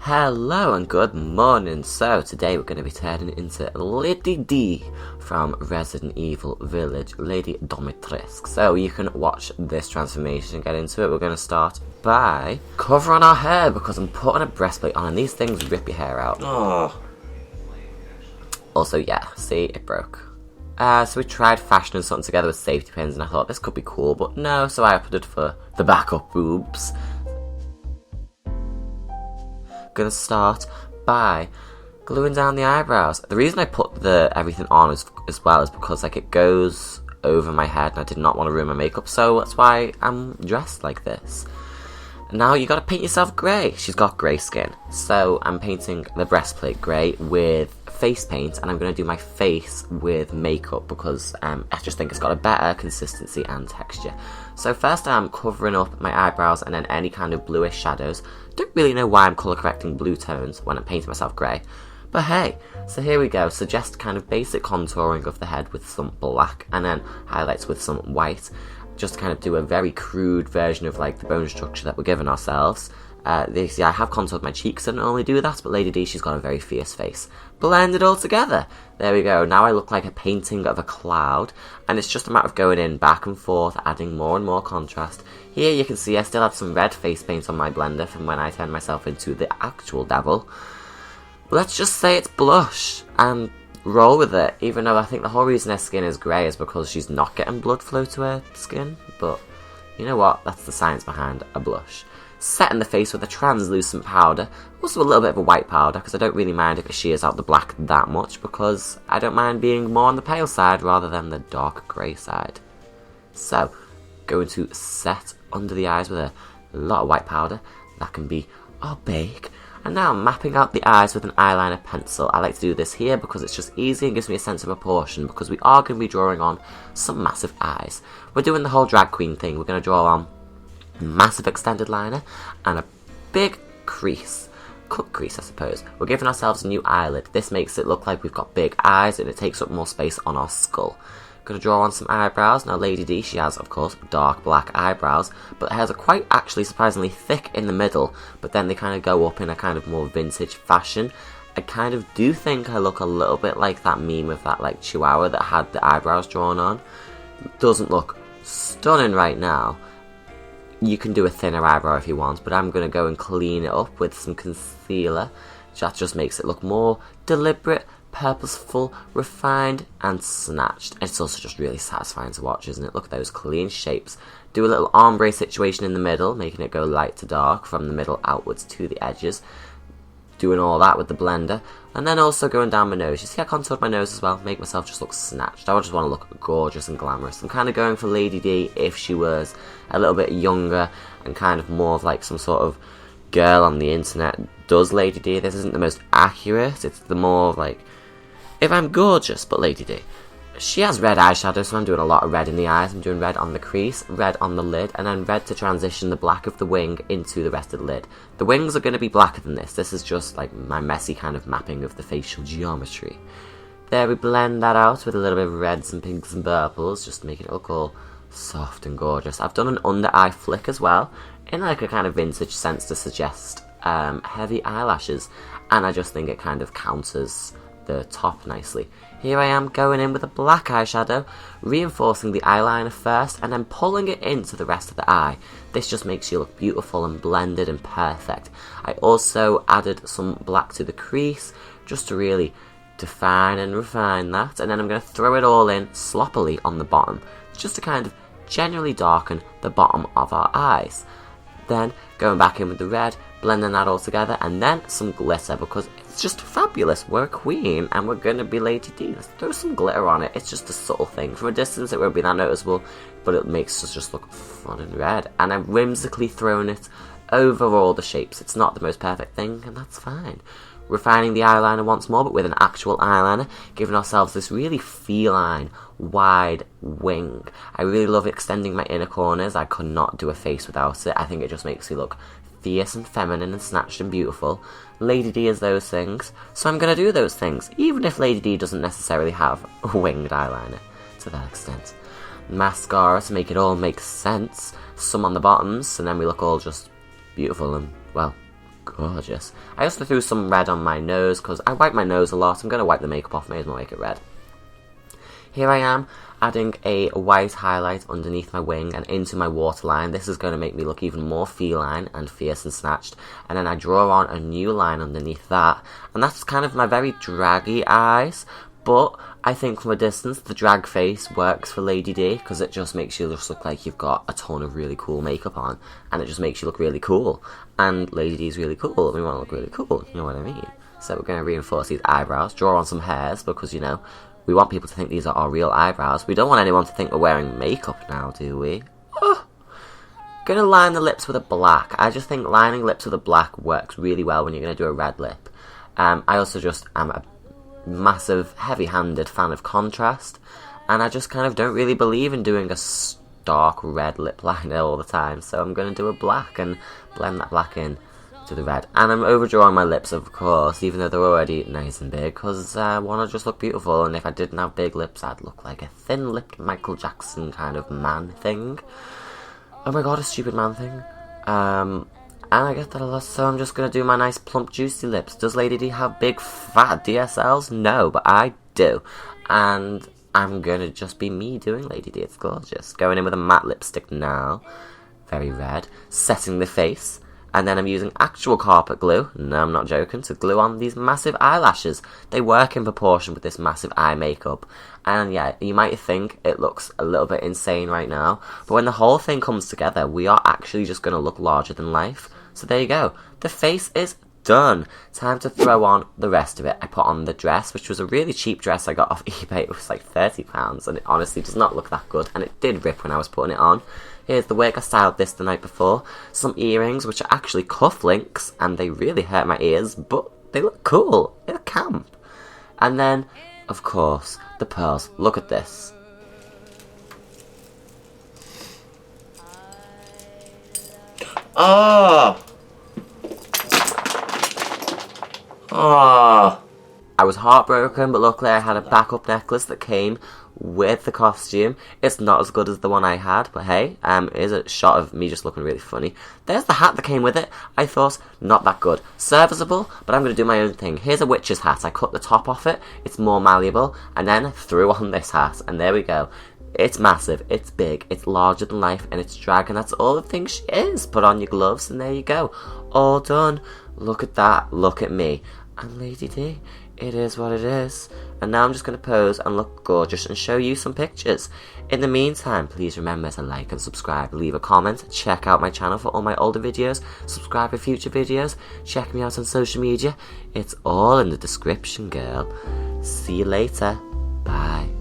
Hello and good morning. So today we're going to be turning into Lady D from Resident Evil Village, Lady Dimitrescu. So you can watch this transformation and get into it. We're going to start by covering our hair because I'm putting a breastplate on and these things rip your hair out. Oh. Also, yeah, see, it broke. So we tried fashioning something together with safety pins and I thought this could be cool, but no, so I opted for the backup boobs. Gonna start by gluing down the eyebrows. The reason I put the everything on as well is because like it goes over my head and I did not want to ruin my makeup, so that's why I'm dressed like this. Now you gotta paint yourself grey. She's got grey skin, so I'm painting the breastplate grey with face paint, and I'm gonna do my face with makeup because I just think it's got a better consistency and texture. So first I'm covering up my eyebrows and then any kind of bluish shadows. Don't really know why I'm colour correcting blue tones when I'm painting myself grey, but hey, so here we go. So just kind of basic contouring of the head with some black and then highlights with some white. Just to kind of do a very crude version of like the bone structure that we're giving ourselves. You see, I have contoured my cheeks, I don't normally do that, but Lady D, she's got a very fierce face. Blend it all together. There we go. Now I look like a painting of a cloud, and it's just a matter of going in back and forth, adding more and more contrast. Here you can see I still have some red face paint on my blender from when I turned myself into the actual devil. Let's just say it's blush, and roll with it, even though I think the whole reason her skin is grey is because she's not getting blood flow to her skin, but you know what, that's the science behind a blush. Setting the face with a translucent powder, also a little bit of a white powder, because I don't really mind if it shears out the black that much, because I don't mind being more on the pale side rather than the dark grey side. So, going to set under the eyes with a lot of white powder, that can be big. And now I'm mapping out the eyes with an eyeliner pencil. I like to do this here because it's just easy and gives me a sense of proportion, because we are going to be drawing on some massive eyes. We're doing the whole drag queen thing. We're going to draw on massive extended liner and a big crease. Cut crease, I suppose. We're giving ourselves a new eyelid. This makes it look like we've got big eyes and it takes up more space on our skull. Gonna draw on some eyebrows. Now Lady D, she has of course dark black eyebrows, but hers are quite actually surprisingly thick in the middle, but then they kind of go up in a kind of more vintage fashion. I kind of do think I look a little bit like that meme of that like chihuahua that had the eyebrows drawn on. Doesn't look stunning right now. You can do a thinner eyebrow if you want, but I'm gonna go and clean it up with some concealer. That just makes it look more deliberate, purposeful, refined, and snatched. It's also just really satisfying to watch, isn't it? Look at those clean shapes. Do a little ombre situation in the middle, making it go light to dark from the middle outwards to the edges. Doing all that with the blender. And then also going down my nose. You see I contoured my nose as well, make myself just look snatched. I just want to look gorgeous and glamorous. I'm kind of going for Lady D if she was a little bit younger and kind of more of like some sort of girl on the internet does Lady D. This isn't the most accurate, it's the more of like, if I'm gorgeous, but Lady D. She has red eyeshadow, so I'm doing a lot of red in the eyes. I'm doing red on the crease, red on the lid, and then red to transition the black of the wing into the rest of the lid. The wings are going to be blacker than this. This is just like my messy kind of mapping of the facial geometry. There we blend that out with a little bit of reds and pinks and purples, just to make it look all soft and gorgeous. I've done an under eye flick as well, in like a kind of vintage sense to suggest heavy eyelashes, and I just think it kind of counters the top nicely. Here I am going in with a black eyeshadow, reinforcing the eyeliner first and then pulling it into the rest of the eye. This just makes you look beautiful and blended and perfect. I also added some black to the crease just to really define and refine that, and then I'm going to throw it all in sloppily on the bottom just to kind of generally darken the bottom of our eyes. Then going back in with the red, blending that all together, and then some glitter because it's just fabulous. We're a queen and we're going to be Lady D. Let's throw some glitter on it. It's just a subtle thing. From a distance it won't be that noticeable, but it makes us just look fun and red. And I've whimsically thrown it over all the shapes. It's not the most perfect thing, and that's fine. Refining the eyeliner once more, but with an actual eyeliner, giving ourselves this really feline, wide wing. I really love extending my inner corners. I could not do a face without it. I think it just makes me look fierce and feminine and snatched and beautiful. Lady D is those things, so I'm going to do those things, even if Lady D doesn't necessarily have a winged eyeliner to that extent. Mascara to make it all make sense, some on the bottoms, and then we look all just beautiful and, well, gorgeous. I also threw some red on my nose, because I wipe my nose a lot. I'm going to wipe the makeup off, may as well make it red. Here I am, adding a white highlight underneath my wing and into my waterline. This is going to make me look even more feline and fierce and snatched. And then I draw on a new line underneath that. And that's kind of my very draggy eyes. But I think from a distance, the drag face works for Lady D, because it just makes you just look like you've got a ton of really cool makeup on. And it just makes you look really cool. And Lady D is really cool, and we want to look really cool, you know what I mean? So we're going to reinforce these eyebrows, draw on some hairs, because, you know, we want people to think these are our real eyebrows. We don't want anyone to think we're wearing makeup now, do we? Oh. Gonna line the lips with a black. I just think lining lips with a black works really well when you're going to do a red lip. I also just am a massive, heavy-handed fan of contrast. And I just kind of don't really believe in doing a stark red lip liner all the time. So I'm going to do a black and blend that black in to the red. And I'm overdrawing my lips, of course, even though they're already nice and big, because I want to just look beautiful, and if I didn't have big lips, I'd look like a thin-lipped Michael Jackson kind of man thing. Oh my god, a stupid man thing. And I get that a lot, so I'm just going to do my nice plump juicy lips. Does Lady D have big fat DSLs? No, but I do. And I'm going to just be me doing Lady D, it's gorgeous. Going in with a matte lipstick now, very red, setting the face. And then I'm using actual carpet glue, no I'm not joking, to glue on these massive eyelashes. They work in proportion with this massive eye makeup. And yeah, you might think it looks a little bit insane right now, but when the whole thing comes together, we are actually just going to look larger than life. So there you go, the face is done. Time to throw on the rest of it. I put on the dress, which was a really cheap dress I got off eBay. It was like £30, and it honestly does not look that good, and it did rip when I was putting it on. Here's the wig. I styled this the night before. Some earrings, which are actually cufflinks, and they really hurt my ears, but they look cool. They're camp. And then, of course, the pearls. Look at this. Oh! Oh! I was heartbroken, but luckily I had a backup necklace that came with the costume. It's not as good as the one I had, but hey, it is a shot of me just looking really funny. There's the hat that came with it. I thought, not that good. Serviceable, but I'm going to do my own thing. Here's a witch's hat. I cut the top off it. It's more malleable, and then threw on this hat, and there we go. It's massive, it's big, it's larger than life, and it's drag, and that's all the things she is. Put on your gloves, and there you go. All done. Look at that. Look at me. And Lady D. It is what it is. And now I'm just going to pose and look gorgeous and show you some pictures. In the meantime, please remember to like and subscribe, leave a comment, check out my channel for all my older videos, subscribe for future videos, check me out on social media. It's all in the description, girl. See you later. Bye.